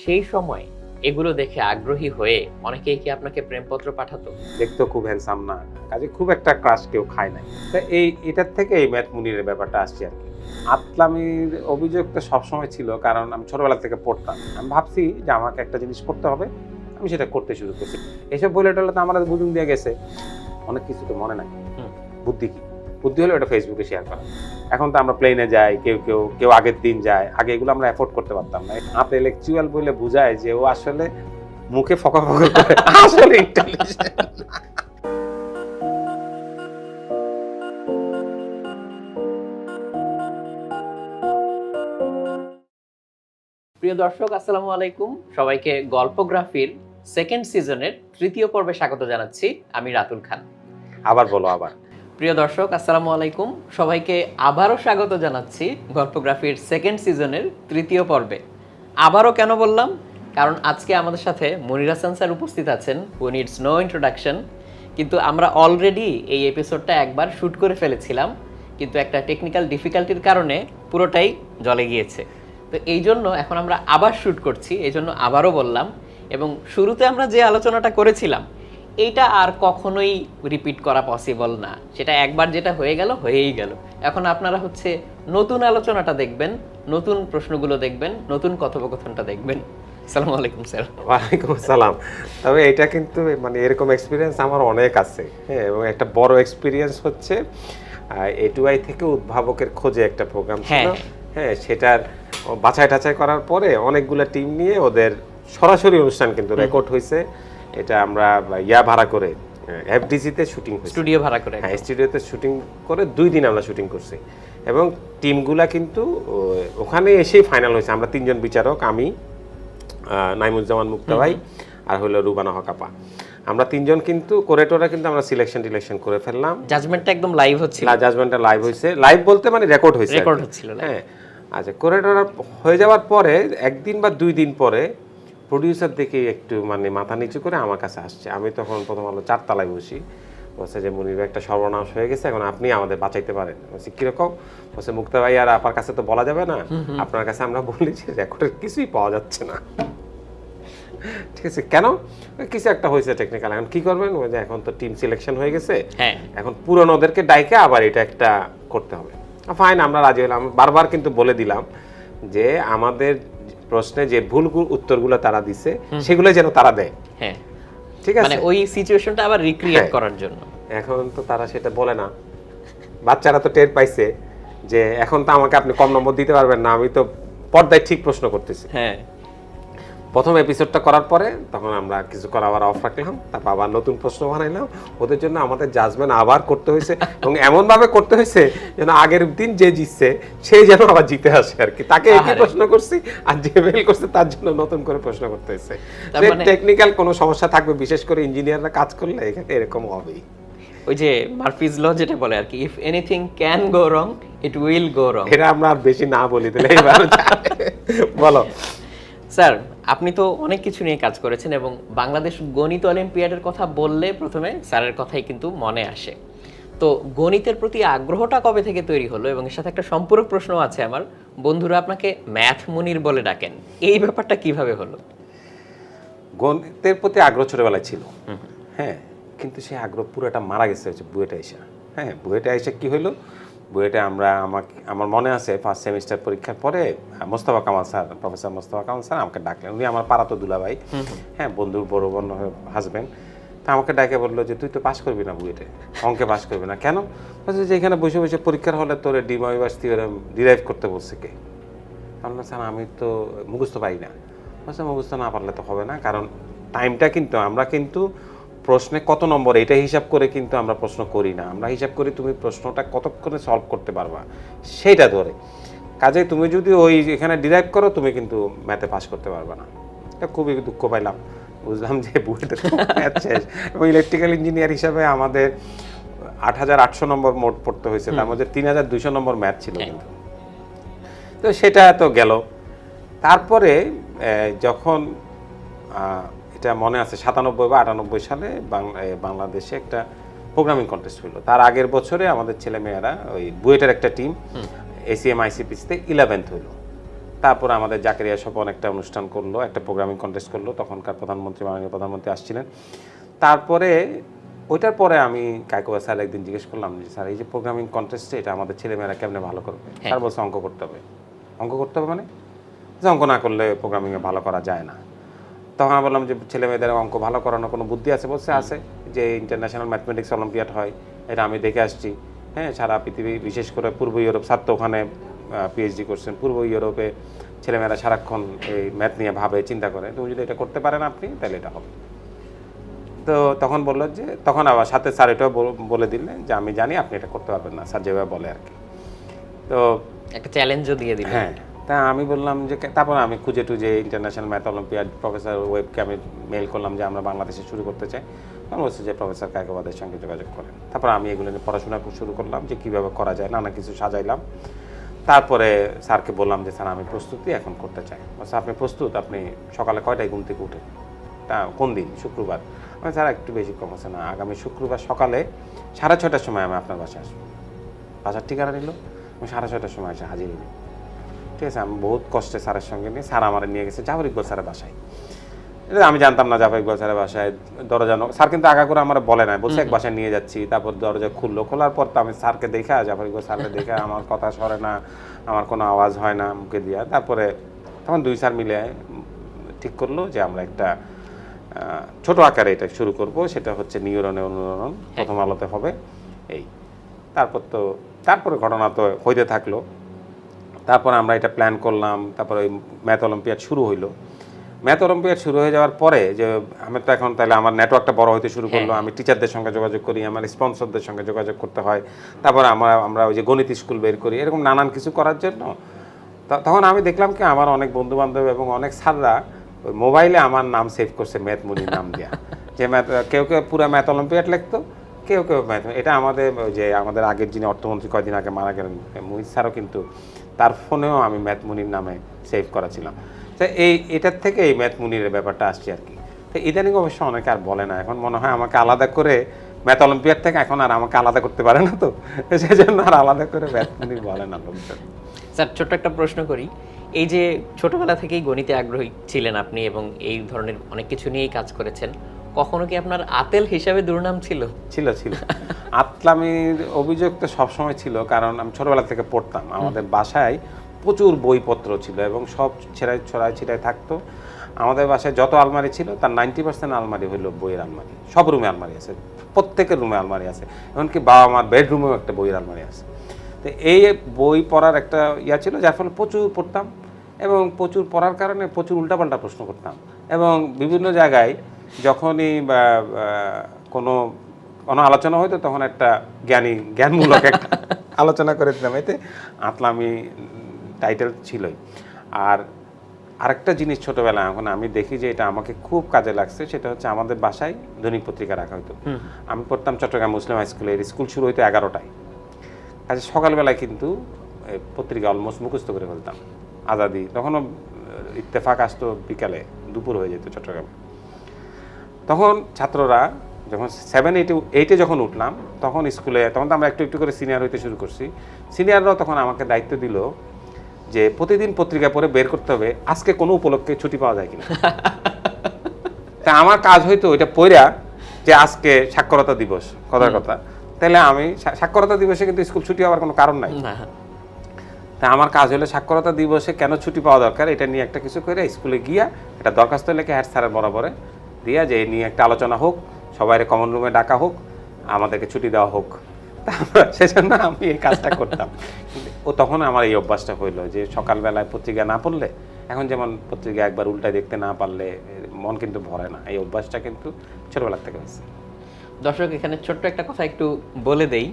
সেই সময় এগুলো দেখে আগ্রহী হয়ে অনেকেই কি আপনাকে প্রেমপত্র পাঠাতো? দেখতো খুব হ্যান্ডসাম না, কাজে খুব একটা ক্রাশ কেউ খায় নাই। তা এটার থেকে এই ম্যাথ মুনিরের ব্যাপারটা আসছে আর কি। আতলামির অভিযোগ তো সবসময় ছিল, কারণ আমি ছোটবেলা থেকে পড়তাম। আমি ভাবছি যে আমাকে একটা জিনিস করতে হবে, আমি সেটা করতে শুরু করছি। এসব বলে টলে তো আমার বুঝুন দিয়ে গেছে, অনেক কিছু তো মনে নাই। বুদ্ধি কি? বুদ্ধি হলো এটা ফেসবুকে শেয়ার করা। এখন তো আমরা প্লেনে যাই, কেউ আগের দিন যায়, আগে এগুলো আমরা এফোর্ড করতে পারতাম না। ইন্টেলেকচুয়াল বলে বোঝায় যে ও আসলে মুখে ফকা ফকা করে আসলে ইন্টেলিজেন্ট। প্রিয় দর্শক, আসসালামু আলাইকুম। সবাইকে গল্পগ্রাফির সেকেন্ড সিজনের তৃতীয় পর্বে স্বাগত জানাচ্ছি। আমি রাতুল খান। আবার বলো আবার। প্রিয় দর্শক, আসসালামু আলাইকুম। সবাইকে আবারও স্বাগত জানাচ্ছি গল্পগ্রাফির সেকেন্ড সিজনের তৃতীয় পর্বে। আবারও কেন বললাম? কারণ আজকে আমাদের সাথে মনির হাসান স্যার উপস্থিত আছেন, হু নিডস নো ইন্ট্রোডাকশন। কিন্তু আমরা অলরেডি এই এপিসোডটা একবার শ্যুট করে ফেলেছিলাম, কিন্তু একটা টেকনিক্যাল ডিফিকাল্টির কারণে পুরোটাই জলে গিয়েছে। তো এই জন্য এখন আমরা আবার শ্যুট করছি, এই জন্য আবারও বললাম। এবং শুরুতে আমরা যে আলোচনাটা করেছিলাম এইটা আর কখনোই রিপিট করা পসিবল না। সেটা একবার যেটা হয়ে গেল হয়েই গেল। এখন আপনারা হচ্ছে নতুন আলোচনাটা দেখবেন, নতুন প্রশ্নগুলো দেখবেন, নতুন কথোপকথনটা দেখবেন। আসসালামু আলাইকুম স্যার। ওয়ালাইকুম আসসালাম। তবে এটা কিন্তু মানে এরকম এক্সপিরিয়েন্স আমার অনেক আছে, হ্যাঁ। এবং একটা বড় এক্সপিরিয়েন্স হচ্ছে A2I থেকে উদ্ভাবকের খোঁজে একটা প্রোগ্রাম ছিল, হ্যাঁ। সেটার বাছাই টাছাই করার পরে অনেকগুলো টিম নিয়ে ওদের সরাসরি অনুষ্ঠান কিন্তু রেকর্ড হয়েছে। এটা আমরা ভাড়া করে FDC-তে শুটিং হয়েছে, স্টুডিও ভাড়া করে। হ্যাঁ, স্টুডিওতে শুটিং করে 2 দিন আমরা শুটিং করছি। এবং টিমগুলা কিন্তু ওখানে এসেই ফাইনাল হয়েছে। আমরা 3 জন বিচারক, আমি, নাইমুজ্জামান মুক্তা ভাই আর হলো রুবানা হক আপা, আমরা 3 জন কিন্তু কোরেটোরা কিন্তু আমরা সিলেকশন করে ফেললাম। জাজমেন্টটা একদম লাইভ হচ্ছিল। জাজমেন্টটা লাইভ হয়েছে, লাইভ বলতে মানে রেকর্ড হচ্ছিল, হ্যাঁ। আচ্ছা, কোরেটোরা হয়ে যাওয়ার পরে 1 দিন বা 2 দিন পরে প্রোডিউসার দেখে একটু মানে মাথা নিচু করে আমার কাছে আসছে। আমি তখন প্রথম আলো 4 তলায় বসি। বলছে যে মনির একটা সর্বনাশ হয়ে গেছে, এখন আপনি আমাদের বাঁচাইতে পারেন। বলছি কিরকম? বলছে মুক্তা ভাই আর আপার কাছে তো বলা যাবে না, আপনার কাছে আমরা বলি যে রেকর্ডের কিছুই পাওয়া যাচ্ছে না। ঠিক আছে, কেন? কিছু একটা হয়েছে টেকনিক্যাল, এখন কি করবেন? এখন তো টিম সিলেকশন হয়ে গেছে, এখন পুরনোদেরকে ডাইকে আবার এটা একটা করতে হবে। ফাইন, আমরা রাজি হলাম। বারবার কিন্তু বলে দিলাম যে আমাদের প্রশ্নে যে ভুল উত্তরগুলো তারা দিছে সেগুলো যেন তারা দেয়, হ্যাঁ, ঠিক আছে, মানে ওই সিচুয়েশনটা আবার রিক্রিয়েট করার জন্য। এখন তো তারা সেটা বলে না। বাচ্চারা তো টের পাইছে যে এখন তো আমাকে আপনি কম নম্বর দিতে পারবেন না, আমি তো পর্দায় ঠিক প্রশ্ন করতেছি। হ্যাঁ, প্রথম এপিসোডটা করার পরে তখন আমরা কিছু করা আবার অফ রাখলাম, তারপর আবার নতুন প্রশ্ন বানাইলাম। ওদের জন্য আমাদের জাজমেন্ট আবার করতে হয়েছে, এবং এমনভাবে করতে হয়েছে যেন আগের দিন যে জিতছে সেই যেন আবার জিতে আসে আর কি। তাকে একই প্রশ্ন করছি, আর যে ফেল করছে তার জন্য নতুন করে প্রশ্ন করতে হয়েছে। টেকনিক্যাল কোনো সমস্যা থাকবে, বিশেষ করে ইঞ্জিনিয়াররা কাজ করলে এখানে এরকম হবেই। ওই যে মার্ফিজ ল যেটা বলে আর কি, if anything can go wrong it will go wrong. এটা আমরা আর বেশি না বলি দিলে এবার বলো স্যার, আপনি তো অনেক কিছু নিয়ে কাজ করেছেন, এবং বাংলাদেশ গণিত অলিম্পিয়াডের কথা বললে প্রথমে স্যারের কথাই কিন্তু মনে আসে। তো গণিতের প্রতি আগ্রহটা কবে থেকে তৈরি হলো? এবং এর সাথে একটা সম্পূরক প্রশ্ন আছে আমার। বন্ধুরা আপনাকে ম্যাথ মুনির বলে ডাকেন, এই ব্যাপারটা কিভাবে হলো? গণিতের প্রতি আগ্রহ ছোটবেলায় ছিল, হ্যাঁ, কিন্তু সেই আগ্রহ পুরোটা মারা গেছে হচ্ছে বুয়েটে এসে। হ্যাঁ, বুয়েটে এসে কি হলো, বুয়েটে আমার মনে আছে ফার্স্ট সেমিস্টার পরীক্ষার পরে Mostafa Kamal sir, professor Mostafa Kamal sir আমাকে ডাকলেন। উনি আমার পাড়াতো দুলাভাই, হ্যাঁ, বন্ধুর বড় বোন হাজবেন্ড। তা আমাকে ডাকে বললো যে তুই তো পাস করবি না বুয়েটে, অঙ্কে পাস করবি না। কেন? বলছে যে এখানে বসে বসে পরীক্ষার হলে তোর ডিমোইভার্স থিওরেম ডিরাইভ করতে বলছে কে? বললাম স্যার আমি তো মুখস্থ পারি না। বলছে মুখস্থ না পারলে তো হবে না, কারণ টাইমটা কিন্তু আমরা কিন্তু প্রশ্নে কত নম্বর এটা হিসাব করে কিন্তু আমরা প্রশ্ন করি না, আমরা হিসাব করি তুমি প্রশ্নটা কতক্ষণে সলভ করতে পারবা সেইটা ধরে। কাজে তুমি যদি ওই এখানে ডিরাইভ করো তুমি কিন্তু ম্যাথে পাস করতে পারবে না। এটা খুবই দুঃখ পাইলাম, বুঝলাম যে বুয়েটে ম্যাথ শেষ। এবং ইলেকট্রিক্যাল ইঞ্জিনিয়ার হিসাবে আমাদের 8,800 নম্বর মোট পড়তে হয়েছে, তার মধ্যে 3,200 নম্বর ম্যাথ ছিল কিন্তু। তো সেটা তো গেল। তারপরে যখন এটা মনে আছে 97 বা 98 সালে বাংলাদেশে একটা প্রোগ্রামিং কন্টেস্ট হলো। তার আগের বছরে আমাদের ছেলেমেয়েরা ওই বুয়েটের একটা টিম ACM ICPC-তে 11th হলো। তারপর আমাদের জাকারিয়া স্বপন একটা অনুষ্ঠান করলো, একটা প্রোগ্রামিং কন্টেস্ট করলো, তখনকার প্রধানমন্ত্রী মাননীয় প্রধানমন্ত্রী আসছিলেন। তারপরে ওইটার পরে আমি কায়কোবা স্যার একদিন জিজ্ঞেস করলাম যে স্যার এই যে প্রোগ্রামিং কন্টেস্টে এটা আমাদের ছেলেমেয়েরা কেমনে ভালো করবে? স্যার বলছে অঙ্ক করতে হবে। অঙ্ক করতে হবে মানে? যে অঙ্ক না করলে প্রোগ্রামিংয়ে ভালো করা যায় না। তখন আমি বললাম যে ছেলে মেয়েদের অঙ্ক ভালো করানোর কোনো বুদ্ধি আছে? বলছে আছে, যে ইন্টারন্যাশনাল ম্যাথমেটিক্স অলিম্পিয়াড হয়, এটা আমি দেখে আসছি। হ্যাঁ, সারা পৃথিবী, বিশেষ করে পূর্ব ইউরোপ, স্যার তো ওখানে পিএইচডি করছেন, পূর্ব ইউরোপে ছেলেমেয়েরা সারাক্ষণ এই ম্যাথ নিয়ে ভাবে, চিন্তা করে। তুমি যদি এটা করতে পারেন আপনি, তাহলে এটা হবে। তো তখন বললো যে, তখন আবার সাথে স্যার এটাও বলে দিলেন যে আমি জানি আপনি এটা করতে পারবেন না, স্যার যেভাবে বলে আর কি। তো একটা চ্যালেঞ্জও দিয়ে দিলেন। হ্যাঁ, তা আমি বললাম যে, তারপর আমি খুঁজে টুজে ইন্টারন্যাশনাল ম্যাথ অলিম্পিয়াড প্রফেসর ওয়েবকে আমি মেল করলাম যে আমরা বাংলাদেশে শুরু করতে চাই। তখন বলছে যে প্রফেসর কায়কোবাদের সঙ্গে যোগাযোগ করেন। তারপর আমি এগুলো নিয়ে পড়াশোনা শুরু করলাম যে কীভাবে করা যায়, নানা কিছু সাজাইলাম। তারপরে স্যারকে বললাম যে স্যার আমি প্রস্তুতি এখন করতে চাই। বলছে আপনি প্রস্তুত? আপনি সকালে কয়টায় ঘুম থেকে উঠেন? তা কোন দিন? শুক্রবার। আমি স্যার একটু বেশি কম আছে না, আগামী শুক্রবার সকালে 6:30টার সময় আমি আপনার বাসায় আসবো। বাসার ঠিকানা নিল, আমি 6:30টার সময় এসে হাজির হই। ঠিক আছে, আমি বহুত কষ্টে স্যারের সঙ্গে নিয়ে, স্যার আমার নিয়ে গেছে জাফর ইকবাল স্যারের বাসায়। এটা আমি জানতাম না জাফর ইকবাল স্যারের বাসায় দরজা স্যার কিন্তু আগা করে আমার বলে নাই, বলছে এক বাসায় নিয়ে যাচ্ছি। তারপর দরজা খুললো, খোলার পর তো আমি স্যারকে দেখা, জাফর ইকবাল স্যারকে দেখা, আমার কথা সরে না, আমার কোনো আওয়াজ হয় না মুখে দিয়া। তারপরে তখন দুই স্যার মিলে ঠিক করলো যে আমরা একটা ছোট আকারে এটা শুরু করব, সেটা হচ্ছে নিউরনে অনুরণন, প্রথম আলোতে হবে এই। তারপরে ঘটনা তো হইতে থাকলো। তারপর আমরা এটা প্ল্যান করলাম। তারপরে ওই ম্যাথ অলিম্পিয়াড শুরু হইলো। ম্যাথ অলিম্পিয়াড শুরু হয়ে যাওয়ার পরে যে আমি তো এখন, তাহলে আমার নেটওয়ার্কটা বড় হতে শুরু করলো। আমি টিচারদের সঙ্গে যোগাযোগ করি, আমার স্পন্সরদের সঙ্গে যোগাযোগ করতে হয়। তারপর আমরা ওই যে গণিত স্কুল বের করি, এরকম নানান কিছু করার জন্য। তখন আমি দেখলাম কি আমার অনেক বন্ধু বান্ধব এবং অনেক স্যাররা ওই মোবাইলে আমার নাম সেভ করছে ম্যাথ মুনির নাম দিয়া, যে কেউ কেউ পুরো ম্যাথ অলিম্পিয়াড লিখতো, কেউ কেউ ম্যাথ। এটা আমাদের আগের যিনি অর্থমন্ত্রী কয়দিন আগে মারা গেলেন মোহিত স্যারও কিন্তু তার ফোনেও আমি ম্যাথ মুনির নামে সেভ করা ছিলাম। তো এটার থেকে এই ম্যাথ মুনিরের ব্যাপারটা আসছে আর কি। তো ইদানিং অবশ্য অনেকে আর বলে না, এখন মনে হয় আমাকে আলাদা করে ম্যাথ অলিম্পিয়াড থেকে এখন আর আমাকে আলাদা করতে পারে না, তো সেই জন্য আর আলাদা করে ম্যাথ মুনির বলে না লোকজন। স্যার ছোট্ট একটা প্রশ্ন করি, এই যে ছোটবেলা থেকেই গণিতে আগ্রহী ছিলেন আপনি এবং এই ধরনের অনেক কিছু নিয়েই কাজ করেছেন, কখনো কি আপনার আতেল হিসাবে দুর্নাম ছিল? ছিল। আতলামির অভিযোগ তো সবসময় ছিল, কারণ আমি ছোটবেলা থেকে পড়তাম। আমাদের বাসায় প্রচুর বইপত্র ছিল এবং সব ছড়ায় ছিটায় থাকতো। আমাদের বাসায় যত আলমারি ছিল তার 90% আলমারি হলো বইয়ের আলমারি। সব রুমে আলমারি আছে, প্রত্যেকের রুমে আলমারি আছে, এমনকি বাবা মার বেডরুমেও একটা বইয়ের আলমারি আছে। তো এই বই পড়ার একটা ইয়া ছিল, যার ফলে প্রচুর পড়তাম এবং প্রচুর পড়ার কারণে প্রচুর উল্টাপাল্টা প্রশ্ন করতাম। এবং বিভিন্ন জায়গায় যখনই কোনো আলোচনা হয়তো তখন একটা জ্ঞানমূলক একটা আলোচনা করে দিতাম, এতে আতলামি টাইটেল ছিলই। আর আরেকটা জিনিস ছোটবেলায় এখন আমি দেখি যে এটা আমাকে খুব কাজে লাগছে, সেটা হচ্ছে আমাদের বাসায় দৈনিক পত্রিকা রাখা হতো। আমি পড়তাম চট্টগ্রাম মুসলিম হাই স্কুলে, স্কুল শুরু হইতো 11টায়। আচ্ছা, সকালবেলায় কিন্তু পত্রিকা অলমোস্ট মুখস্থ করে ফেলতাম। আজাদি, তখনও ইত্তেফাক আসতো বিকালে, দুপুর হয়ে যেত চট্টগ্রামে। তখন ছাত্ররা যখন 7-8-এ যখন উঠলাম, তখন স্কুলে, তখন তো আমরা একটু একটু করে সিনিয়র হইতে শুরু করছি। সিনিয়ররাও তখন আমাকে দায়িত্ব দিল যে প্রতিদিন পত্রিকা পড়ে বের করতে হবে আজকে কোনো উপলক্ষে ছুটি পাওয়া যায় কিনা। তা আমার কাজ হইতো ওইটা পড়া যে আজকে সাক্ষরতা দিবস, কথার কথা, তাহলে আমি সাক্ষরতা দিবসে কিন্তু স্কুল ছুটি হওয়ার কোনো কারণ নাই। তা আমার কাজ হলো সাক্ষরতা দিবসে কেন ছুটি পাওয়া দরকার এটা নিয়ে একটা কিছু করে স্কুলে গিয়া একটা দরখাস্ত লেখে হেড স্যারের বরাবরে দিয়া যে এই নিয়ে একটা আলোচনা হোক, সবাই কমন রুমে ডাকা হোক, আমাদেরকে ছুটি দেওয়া হোক। সেজন্য আমি এই কাজটা করতাম। ও তখন আমার এই অভ্যাসটা হইলো যে সকালবেলায় পত্রিকা না পড়লে, এখন যেমন পত্রিকা একবার উল্টায় দেখতে না পারলে মন কিন্তু ভরে না, এই অভ্যাসটা কিন্তু ছোটবেলা থেকে হয়েছে। দর্শক, এখানে ছোট্ট একটা কথা একটু বলে দেই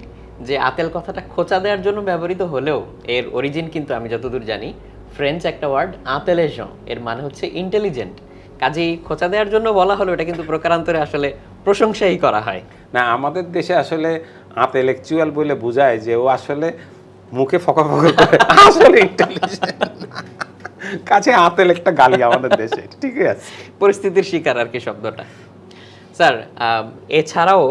যে আতেল কথাটা খোঁচা দেওয়ার জন্য ব্যবহৃত হলেও এর অরিজিন কিন্তু আমি যতদূর জানি ফ্রেঞ্চ একটা ওয়ার্ড ইন্টেলিজেন্ট, এর মানে হচ্ছে ইন্টেলিজেন্ট। কাজেই খোঁচা দেওয়ার জন্য বলা হলো, এটা কিন্তু প্রকারান্তরে আসলে প্রশংসাই করা হয় না। আমাদের দেশে আসলে ইন্টেলেকচুয়াল বলে বোঝায় যে ও আসলে মুখে ফকা করে আসলে ইন্টেলিজেন্ট, কাছে আতেল একটা গালি আমাদের দেশে, ঠিক আছে, পরিস্থিতির শিকার আর কি শব্দটা। স্যার, এছাড়াও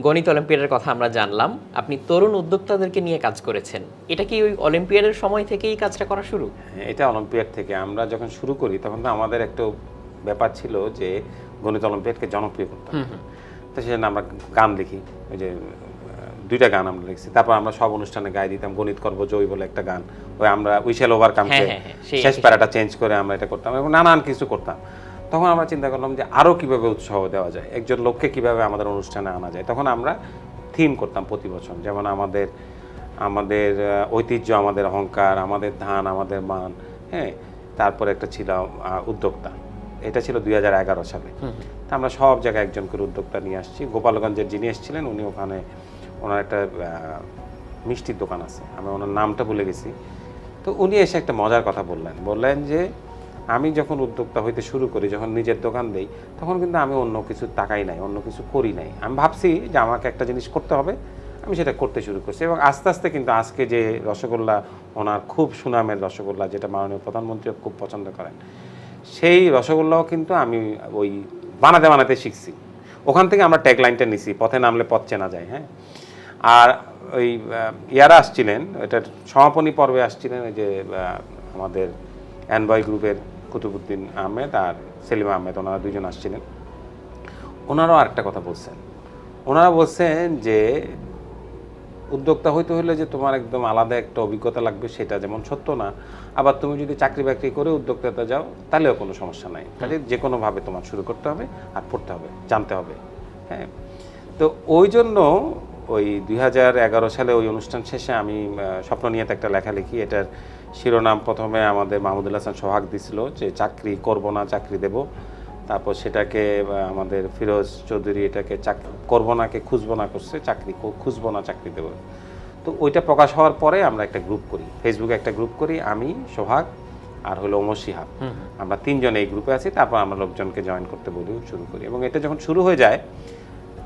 গণিত অলিম্পিয়াডের কথা আমরা জানলাম, আপনি তরুণ উদ্যোক্তাদেরকে নিয়ে কাজ করেছেন। এটা কি ওই অলিম্পিয়াডের সময় থেকেই কাজটা করা শুরু? হ্যাঁ, এটা অলিম্পিয়াড থেকে আমরা যখন শুরু করি তখন তো আমাদের একটা ব্যাপার ছিল যে গণিত অলিম্পিয়াডকে জনপ্রিয় করতে হবে। তো সেজন্য আমরা গান লিখি, ওই যে 2টা গান আমরা লিখছি, তারপর আমরা সব অনুষ্ঠানে গায়ে দিতাম গণিত করবো জয় বলে একটা গান, ওই আমরা উইশেল ওভারকামকে শেষ প্যারাটা চেঞ্জ করে আমরা এটা করতাম এবং নানান কিছু করতাম। তখন আমরা চিন্তা করলাম যে আরও কীভাবে উৎসাহ দেওয়া যায়, একজন লোককে কীভাবে আমাদের অনুষ্ঠানে আনা যায়। তখন আমরা থিম করতাম প্রতি বছর, যেমন আমাদের আমাদের ঐতিহ্য, আমাদের অহংকার, আমাদের ধান, আমাদের মান, হ্যাঁ। তারপরে একটা ছিল উদ্যোক্তা, এটা ছিল 2011 সালে। তা আমরা সব জায়গায় একজন করে উদ্যোক্তা নিয়ে আসছি। গোপালগঞ্জের যিনি এসেছিলেন উনি ওখানে ওনার একটা মিষ্টির দোকান আছে, আমি ওনার নামটা ভুলে গেছি। তো উনি এসে একটা মজার কথা বললেন যে আমি যখন উদ্যোক্তা হইতে শুরু করি, যখন নিজের দোকান দেই, তখন কিন্তু আমি অন্য কিছু তাকাই নাই, অন্য কিছু করি নাই। আমি ভাবছি যে আমাকে একটা জিনিস করতে হবে, আমি সেটা করতে শুরু করছি এবং আস্তে আস্তে কিন্তু আজকে যে রসগোল্লা, ওনার খুব সুনামের রসগোল্লা, যেটা মাননীয় প্রধানমন্ত্রীও খুব পছন্দ করেন, সেই রসগোল্লাও কিন্তু আমি ওই বানাতে শিখছি। ওখান থেকে আমরা ট্যাগলাইনটা নিছি, পথে নামলে পথ চেনা যায়, হ্যাঁ। আর ওই ইয়ারা আসছিলেন, এটার সমাপনী পর্বে আসছিলেন ওই যে আমাদের অ্যানবয় গ্রুপের কুতুবুদ্দিন আহমেদ আর সেলিম আহমেদ, ওনারা দুজন আসছিলেন। ওনারাও আরেকটা কথা বলছেন, ওনারা বলছেন যে উদ্যোক্তা হইতে হলে যে তোমার একদম আলাদা একটা অভিজ্ঞতা লাগবে সেটা যেমন সত্য না, আবার তুমি যদি চাকরি বাকরি করে উদ্যোক্তাতে যাও তাহলেও কোনো সমস্যা নাই। কাজে যে কোনোভাবে তোমার শুরু করতে হবে আর পড়তে হবে, জানতে হবে, হ্যাঁ। তো ওই জন্য ওই 2011 সালে ওই অনুষ্ঠান শেষে আমি স্বপ্ন নিয়ে একটা লেখা লিখি। এটার শিরোনাম প্রথমে আমাদের মাহমুদুল হাসান সোহাগ দিছিল যে চাকরি করব না চাকরি দেব, তারপর সেটাকে আমাদের ফিরোজ চৌধুরী এটাকে করবো নাকে খুঁজবো না করছে, চাকরি খুঁজবো না চাকরি দেবো। তো ওইটা প্রকাশ হওয়ার পরে আমরা একটা গ্রুপ করি, ফেসবুকে একটা গ্রুপ করি, আমি, সোহাগ আর হলো ওমর শিহাব, আমরা 3 জন এই গ্রুপে আছি। তারপর আমরা লোকজনকে জয়েন করতে বলি, শুরু করি। এবং এটা যখন শুরু হয়ে যায়,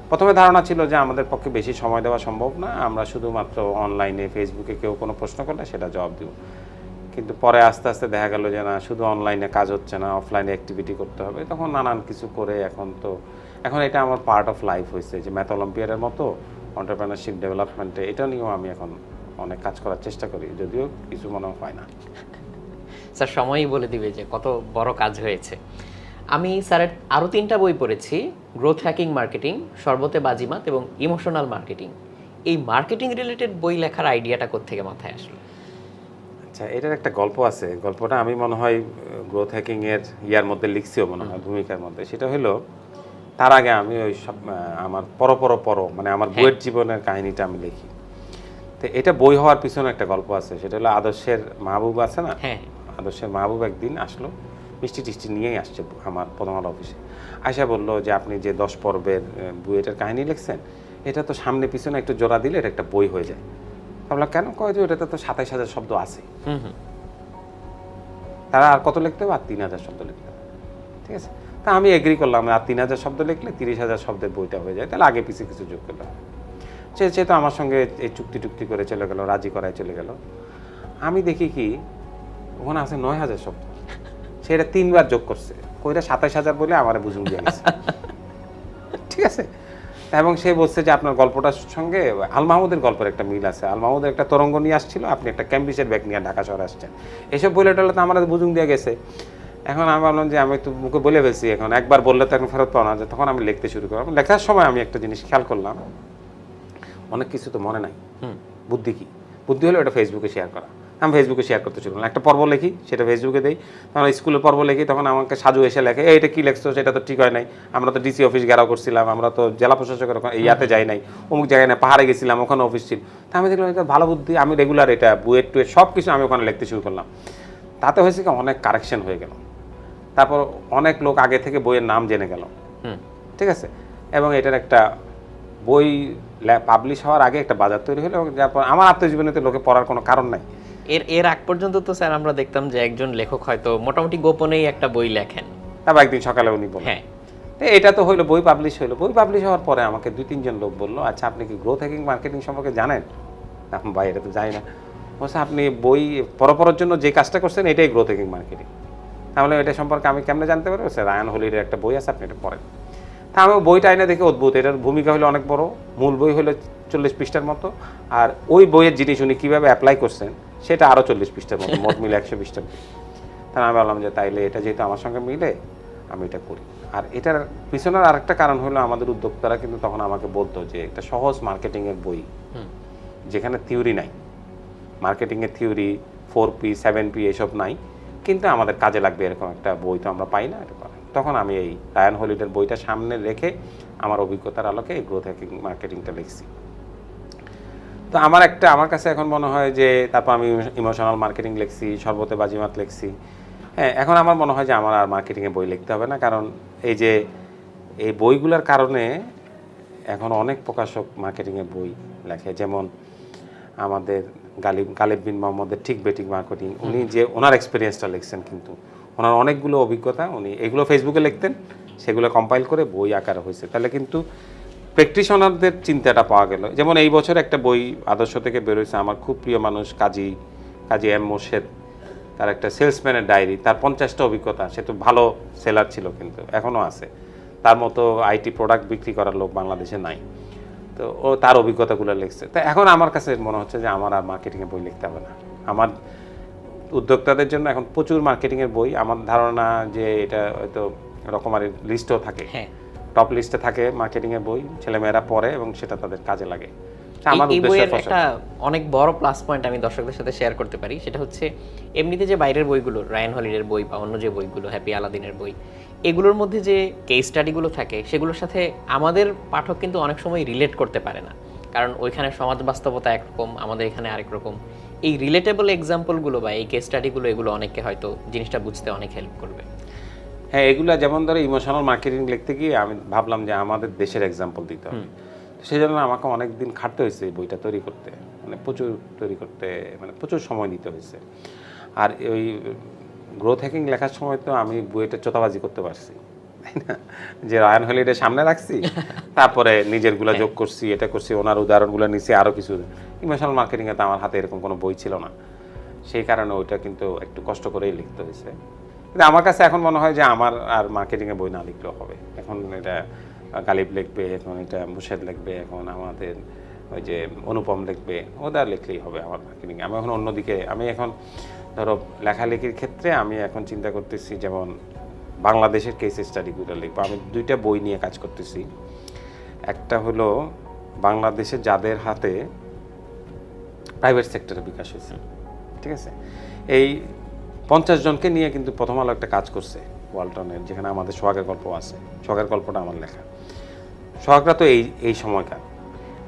প্রথমে ধারণা ছিল যে আমাদের পক্ষে বেশি সময় দেওয়া সম্ভব না, আমরা শুধুমাত্র অনলাইনে ফেসবুকে কেউ কোনো প্রশ্ন করলে সেটা জবাব দিব। কিন্তু পরে আস্তে আস্তে দেখা গেল যে না, শুধু অনলাইনে কাজ হচ্ছে না, অফলাইনে অ্যাক্টিভিটি করতে হবে। তখন নানান কিছু করে এখন এটা আমার পার্ট অফ লাইফ হয়েছে, যে ম্যাথ অলিম্পিয়াডের মতো এন্টারপ্রেনারশিপ ডেভেলপমেন্টে এটা নিয়েও আমি এখন অনেক কাজ করার চেষ্টা করি, যদিও কিছু মনে হয় না। স্যার সময়ই বলে দিবে যে কত বড় কাজ হয়েছে। আমি স্যারের আরও 3টা বই পড়েছি, গ্রোথ হ্যাকিং মার্কেটিং, শরবতে বাজিমাত এবং ইমোশনাল মার্কেটিং। এই মার্কেটিং রিলেটেড বই লেখার আইডিয়াটা কোত্থেকে মাথায় আসলো? আচ্ছা, এটার একটা গল্প আছে, গল্পটা আমি মনে হয় গ্রোথ হ্যাকিং এর ইয়ার মধ্যে লিখছিও মনে হয়, ভূমিকার মধ্যে। সেটা হলো, তার আগে আমি ওই সব আমার মানে আমার বইয়ের জীবনের কাহিনীটা আমি লিখি। তো এটা বই হওয়ার পিছনে একটা গল্প আছে, সেটা হলো আদর্শের মাহবুব আছে না, আদর্শের মাহবুব একদিন আসলো, মিষ্টি টিষ্টি নিয়েই আসছে আমার প্রথম আলো অফিসে। আয়সা বললো যে আপনি যে 10 পর্বের বইয়ের কাহিনী লিখছেন, এটা তো সামনে পিছনে একটু জোড়া দিলে এটা একটা বই হয়ে যায়। ভাবলাম কেন? কয় যে এটাতে তো 27,000 শব্দ আছে, তারা আর কত লিখতে হবে? আর 3,000 শব্দ লিখতে হবে, ঠিক আছে। তা আমি এগ্রি করলাম, আর 3,000 শব্দ লিখলে 30,000 শব্দের বইটা হয়ে যায়, তাহলে আগে পিছিয়ে কিছু যোগ করতে হবে। সে তো আমার সঙ্গে এই চুক্তি করে চলে গেল, রাজি করায় চলে গেল। আমি দেখি কি ওখানে আছে 9,000 শব্দ, সে এটা 3 বার যোগ করছে, কইটা 27,000 বলে আমার বুঝুন দিয়ে গেছে, ঠিক আছে। এবং সে বলছে যে আপনার গল্পটার সঙ্গে আল মাহমুদের গল্পের একটা মিল আছে, আল মাহমুদের একটা তরঙ্গ নিয়ে আসছিল, আপনি একটা ক্যাম্ব্রিজের ব্যাগ নিয়ে ঢাকা শহরে আসছেন, এসব বলে টলে তো আমার বুঝুন দিয়ে গেছে। এখন আমি ভাবলাম যে আমি তো মুখে বলে ফেলছি, এখন একবার বললে তো এখন ফেরত পাওয়া না যায়। তখন আমি লিখতে শুরু করলাম। লেখার সময় আমি একটা জিনিস খেয়াল করলাম, অনেক কিছু তো মনে নাই। বুদ্ধি কি? বুদ্ধি হলো এটা ফেসবুকে শেয়ার করা। আমি ফেসবুকে শেয়ার করতে শুরু করলাম, একটা পর্ব লিখি, সেটা ফেসবুকে দিই। তখন স্কুলের পর্ব লিখি, তখন আমাকে সাজু এসে লেখে, এটা কী লেখছো, সেটা তো ঠিক হয় নাই, আমরা তো ডিসি অফিস ঘেরাও করছিলাম, আমরা তো জেলা প্রশাসকের ইয়াতে যাই নাই, অমুক জায়গায় না পাহাড়ে গেছিলাম, ওখানে অফিস ছিল। তা আমি দেখলাম এটা ভালো বুদ্ধি, আমি রেগুলার এটা বুয়েট টুয়েট সব কিছু আমি ওখানে লিখতে শুরু করলাম। তাতে হয়েছে কি অনেক কারেকশন হয়ে গেল, তারপর অনেক লোক আগে থেকে বইয়ের নাম জেনে গেল, ঠিক আছে। এবং এটার একটা বই পাবলিশ হওয়ার আগে একটা বাজার তৈরি হলো, এবং তারপর আমার আত্মজীবনীতে লোকে পড়ার কোনো কারণ নাই। এর আগ পর্যন্ত তো স্যার আমরা দেখতাম যে একজন লেখক হয়তো মোটামুটি গোপনেই একটা বই লেখেন, তারপর একদিন সকালে উনি বলেন, হ্যাঁ এটা তো হইলো, বই পাবলিশ হইলো। বই পাবলিশ হওয়ার পরে আমাকে 2-3 জন লোক বললো, আচ্ছা আপনি কি গ্রোথ হ্যাকিং মার্কেটিং সম্পর্কে জানেন? এখন ভাই এটা তো জানি না। বলছে আপনি বই পড়ার জন্য যে কাজটা করছেন এটাই গ্রোথ হ্যাকিং মার্কেটিং। তাহলে এটা সম্পর্কে আমি কেমনে জানতে পারবো? স্যার রায়ান হলিডের একটা বই আছে, আপনি এটা পড়েন। তা আমি বইটা আইনা দেখে অদ্ভুত, এটার ভূমিকা হলো অনেক বড়, মূল বই হলো 40 পৃষ্ঠার মতো, আর ওই বইয়ের জিনিস উনি কীভাবে অ্যাপ্লাই করছেন সেটা আরও 40 পৃষ্ঠার মতো, মোট মিলে 100 পৃষ্ঠার বই। তাই আমি বললাম যে তাইলে এটা যেহেতু আমার সঙ্গে মিলে আমি এটা করি। আর এটার পিছনের আরেকটা কারণ হলো আমাদের উদ্যোক্তারা কিন্তু তখন আমাকে বলতো যে একটা সহজ মার্কেটিংয়ের বই, যেখানে থিওরি নাই, মার্কেটিংয়ের থিওরি 4P 7P এসব নাই, কিন্তু আমাদের কাজে লাগবে এরকম একটা বই তো আমরা পাই না। এটা তখন আমি এই রায়ান হলিডের বইটা সামনে রেখে আমার অভিজ্ঞতার আলোকে এই গ্রোথ হ্যাকিং মার্কেটিংটা লিখছি। তো আমার কাছে এখন মনে হয় যে তারপর আমি ইমোশনাল মার্কেটিং লিখছি, শরবতে বাজিমাত লিখছি। হ্যাঁ, এখন আমার মনে হয় যে আমার আর মার্কেটিংয়ে বই লিখতে হবে না, কারণ এই বইগুলোর কারণে এখন অনেক প্রকাশক মার্কেটিংয়ের বই লেখে। যেমন আমাদের গালিব বিন মোহাম্মদের ঠিক বেটিং মার্কেটিং, উনি যে ওনার এক্সপিরিয়েন্সটা লিখছেন, কিন্তু ওনার অনেকগুলো অভিজ্ঞতা, উনি এগুলো ফেসবুকে লিখতেন, সেগুলো কম্পাইল করে বই আকারে হয়েছে। তাহলে কিন্তু প্র্যাকটিশনারদের চিন্তাটা পাওয়া গেল। যেমন এই বছর একটা বই আদর্শ থেকে বেরোয়েছে, আমার খুব প্রিয় মানুষ কাজী এম মোর্শেদ, তার একটা সেলসম্যানের ডায়েরি, তার 50টা অভিজ্ঞতা। সে তো ভালো সেলার ছিল, কিন্তু এখনও আছে। তার মতো আইটি প্রোডাক্ট বিক্রি করার লোক বাংলাদেশে নাই। তো ও তার অভিজ্ঞতাগুলো লিখছে। তো এখন আমার কাছে মনে হচ্ছে যে আমার আর মার্কেটিংয়ে বই লিখতে হবে না। আমার উদ্যোক্তাদের জন্য এখন প্রচুর মার্কেটিংয়ের বই। আমার ধারণা যে এটা হয়তো রকমারি লিস্টও থাকে, টপ লিস্টে থাকে মার্কেটিংয়ের বই, ছেলেমেয়েরা পড়ে এবং সেটা তাদের কাজে লাগে। আমার উদ্দেশ্য একটা অনেক বড় প্লাস পয়েন্ট আমি দর্শকদের সাথে শেয়ার করতে পারি, সেটা হচ্ছে এমনিতে যে বাইরের বইগুলো, রায়ান হলিডের বই বা অন্য যে বইগুলো, হ্যাপি আলাদিনের বই, এগুলোর মধ্যে যে কেস স্টাডিগুলো থাকে সেগুলোর সাথে আমাদের পাঠক কিন্তু অনেক সময় রিলেট করতে পারে না, কারণ ওইখানে সমাজ বাস্তবতা একরকম, আমাদের এখানে আরেক রকম। এই রিলেটেবল এক্সাম্পলগুলো বা এই কেস স্টাডিগুলো, এগুলো অনেককে হয়তো জিনিসটা বুঝতে অনেক হেল্প করবে। হ্যাঁ, এগুলো যেমন ধরো ইমোশনাল মার্কেটিং লিখতে গিয়ে আমি ভাবলাম যে আমাদের দেশের এক্সাম্পল দিতে হবে। সেই জন্য আমাকে অনেক দিন খাটতে হয়েছে এই বইটা তৈরি করতে, প্রচুর সময় দিতে হয়েছে। আর ওই গ্রোথ হ্যাকিং লেখার সময় তো আমি বইটা চোতাবাজি করতে পারছি, তাই না? যে রায়ান হলিডে সামনে রাখছি, তারপরে নিজেরগুলো যোগ করছি, এটা করছি, ওনার উদাহরণগুলো নিছি, আরও কিছু। ইমোশনাল মার্কেটিংয়ে তো আমার হাতে এরকম কোনো বই ছিল না, সেই কারণে ওইটা কিন্তু একটু কষ্ট করেই লিখতে হয়েছে। কিন্তু আমার কাছে এখন মনে হয় যে আমার আর মার্কেটিংয়ে বই না লিখলেও হবে। এখন এটা গালিব লিখবে, এখন এটা মুর্শেদ লিখবে, এখন আমাদের ওই যে অনুপম লিখবে, ওদের লিখলেই হবে আমার মার্কেটিং। আমি এখন অন্যদিকে, আমি এখন ধরো লেখালেখির ক্ষেত্রে আমি এখন চিন্তা করতেছি, যেমন বাংলাদেশের কেস স্টাডিগুলো লিখবো। আমি 2টা বই নিয়ে কাজ করতেছি। একটা হলো বাংলাদেশে যাদের হাতে প্রাইভেট সেক্টরে বিকাশ হয়েছে, ঠিক আছে, এই 50 জনকে নিয়ে কিন্তু প্রথম আলো একটা কাজ করছে ওয়ালটনের, যেখানে আমাদের সোহাগের গল্প আছে। সোহাগের গল্পটা আমার লেখা। সোহাগরা তো এই সময়কার।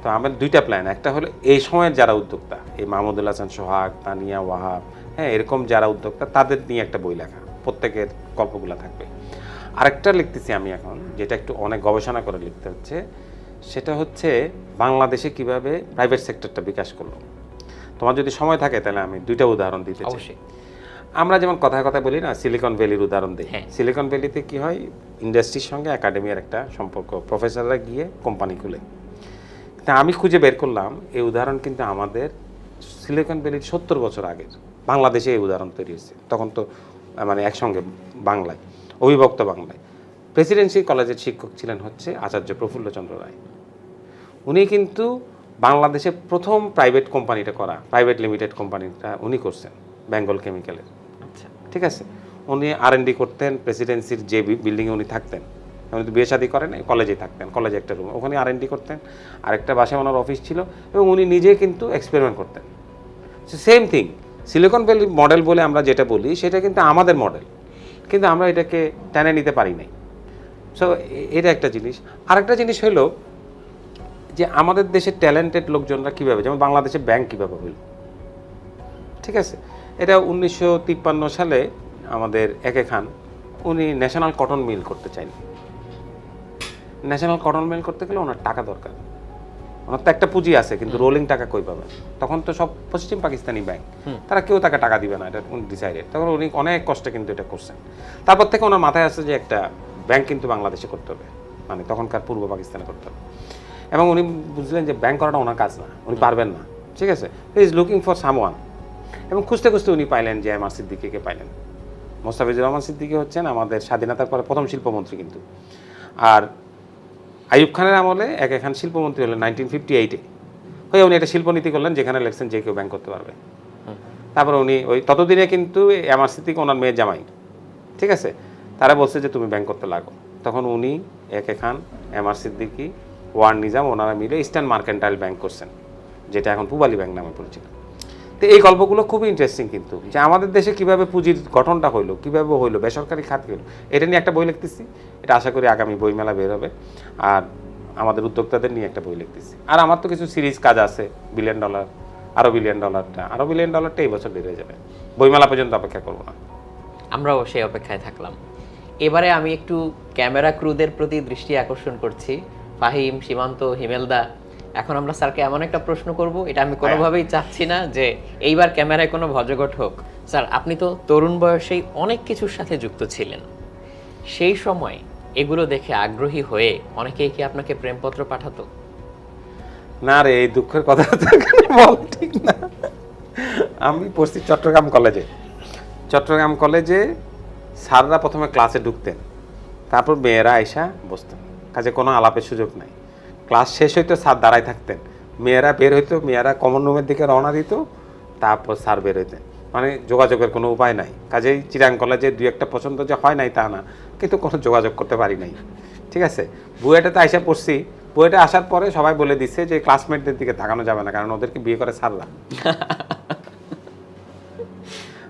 তো আমার 2টা প্ল্যান, একটা হলো এই সময়ের যারা উদ্যোক্তা, এই মাহমুদুল হাসান সোহাগ, তানিয়া ওয়াহাব, হ্যাঁ, এরকম যারা উদ্যোক্তা, তাদের নিয়ে একটা বই লেখা, প্রত্যেকের গল্পগুলো থাকবে। আরেকটা লিখতেছি আমি এখন, যেটা একটু অনেক গবেষণা করে লিখতে হচ্ছে, সেটা হচ্ছে বাংলাদেশে কিভাবে প্রাইভেট সেক্টরটা বিকাশ করলো। তোমার যদি সময় থাকে তাহলে আমি 2টা উদাহরণ দিতে চাই। আমরা যেমন কথায় কথা বলি না, সিলিকন ভ্যালির উদাহরণ দিই। সিলিকন ভ্যালিতে কি হয়, ইন্ডাস্ট্রির সঙ্গে একাডেমির একটা সম্পর্ক, প্রফেসররা গিয়ে কোম্পানি খুলে। তা আমি খুঁজে বের করলাম এই উদাহরণ কিন্তু আমাদের সিলিকন ভ্যালির 70 বছর আগের বাংলাদেশে এই উদাহরণ তৈরি হয়েছে। তখন তো একসঙ্গে বাংলায়, অবিভক্ত বাংলায়। প্রেসিডেন্সি কলেজের শিক্ষক ছিলেন হচ্ছে আচার্য প্রফুল্লচন্দ্র রায়। উনি কিন্তু বাংলাদেশের প্রথম প্রাইভেট কোম্পানিটা করা, প্রাইভেট লিমিটেড কোম্পানিটা উনি করছেন, বেঙ্গল কেমিক্যালের। আচ্ছা, ঠিক আছে। উনি R&D করতেন, প্রেসিডেন্সির যে বিল্ডিংয়ে উনি থাকতেন, উনি তো বিয়ে শাদী করেন, কলেজেই থাকতেন, কলেজে একটা রুম, ওখানে R&D করতেন, আরেকটা বাসায় ওনার অফিস ছিল, এবং উনি নিজে কিন্তু এক্সপেরিমেন্ট করতেন। Same thing, Silicon Valley model বলে আমরা যেটা বলি, সেটা কিন্তু আমাদের মডেল, কিন্তু আমরা এটাকে টেনে নিতে পারি নাই। সো এটা একটা জিনিস। আরেকটা জিনিস হলো যে আমাদের দেশের ট্যালেন্টেড লোকজনরা কীভাবে, যেমন বাংলাদেশে ব্যাংক কীভাবে হইল, ঠিক আছে। এটা 1953 সালে আমাদের একে খান, উনি ন্যাশনাল কটন মিল করতে চাইলেন। ন্যাশনাল কটন মিল করতে গেলে ওনার টাকা দরকার, ওনার তো একটা পুঁজি আছে, কিন্তু রোলিং টাকা কই পাবেন? তখন তো সব পশ্চিম পাকিস্তানি ব্যাংক, তারা কেউ তাকে টাকা দিবে না, এটা উনি ডিসাইডেড। তখন উনি অনেক কষ্টে কিন্তু এটা করছেন। তারপর থেকে ওনার মাথায় আসছে যে একটা ব্যাংক কিন্তু বাংলাদেশে করতে হবে, তখনকার পূর্ব পাকিস্তানে করতে হবে। এবং উনি বুঝলেন যে ব্যাংক করাটা ওনার কাজ না, উনি পারবেন না, ঠিক আছে। He is looking for someone. এবং খুঁজতে খুঁজতে উনি পাইলেন যে এমআর সিদ্দিকীকে পাইলেন। মোস্তাফিজুর রহমান সিদ্দিকী হচ্ছেন আমাদের স্বাধীনতার পরে প্রথম শিল্পমন্ত্রী কিন্তু। আর আইয়ুব খানের আমলে একে খান শিল্পমন্ত্রী হলেন 1958-এ, হয়ে উনি একটা শিল্পনীতি করলেন যেখানে লেখছেন যে কেউ ব্যাংক করতে পারবে। তারপরে উনি ওই ততদিনে কিন্তু এমআরসি থেকে ওনার মেয়ের জামাই, ঠিক আছে, তারা বলছে যে তুমি ব্যাংক করতে লাগো। তখন উনি একে খান, এমআর সিদ্দিকী, ওয়ার নিজাম, ওনারা মিলে ইস্টার্ন মার্কেন্টাইল ব্যাংক করছেন, যেটা এখন পূবালী ব্যাংক নামে পরিচিত। তো এই গল্পগুলো খুবই ইন্টারেস্টিং, কিন্তু যে আমাদের দেশে কিভাবে পুঁজির গঠনটা হইলো, কিভাবে হইলো, বেসরকারি খাত হইলো, এটা নিয়ে একটা বই লিখতেছি। এটা আশা করি আগামী বইমেলা বের হবে। আর আমাদের উদ্যোক্তাদের নিয়ে একটা বই লিখতেছি। আর আমার তো কিছু সিরিজ কাজ আছে, $1 বিলিয়ন, আরও $1 বিলিয়ন, আরও $1 বিলিয়ন এই বছর বের হয়ে যাবে। বইমেলা পর্যন্ত অপেক্ষা করবো না। আমরাও সেই অপেক্ষায় থাকলাম। এবারে আমি একটু ক্যামেরা ক্রুদের প্রতি দৃষ্টি আকর্ষণ করছি। ফাহিম, সীমান্ত, হিমেলদা, এখন আমরা স্যারকে এমন একটা প্রশ্ন করব, এটা আমি কোনোভাবেই চাচ্ছি না যে এইবার ক্যামেরায় কোনো ভজঘট হোক। স্যার, আপনি তো তরুণ বয়সেই অনেক কিছুর সাথে যুক্ত ছিলেন। সেই সময় এগুলো দেখে আগ্রহী হয়ে অনেকেই কি আপনাকে প্রেমপত্র পাঠাতো? না রে, এই দুঃখের কথা তো এখানে বল ঠিক না। আমি পড়ছি চট্টগ্রাম কলেজে। চট্টগ্রাম কলেজে স্যাররা প্রথমে ক্লাসে ঢুকতেন, তারপর মেয়েরা আইসা বসতেন, কাজে কোনো আলাপের সুযোগ নাই। ক্লাস শেষ হইতো, স্যার দাঁড়ায় থাকতেন, মেয়েরা বের হইতো, মেয়েরা কমন রুমের দিকে রওনা দিত, তারপর স্যার বের হইতেন। মানে যোগাযোগের কোনো উপায় নাই। কাজেই চিরাং কলেজে 2-1টা পছন্দ যে হয় নাই তা না, কিন্তু কোনো যোগাযোগ করতে পারি নাই, ঠিক আছে। বুয়েটাতে আইসা পড়ছি। বুয়েটে আসার পরে সবাই বলে দিচ্ছে যে ক্লাসমেটদের দিকে তাকানো যাবে না, কারণ ওদেরকে বিয়ে করে স্যাররা।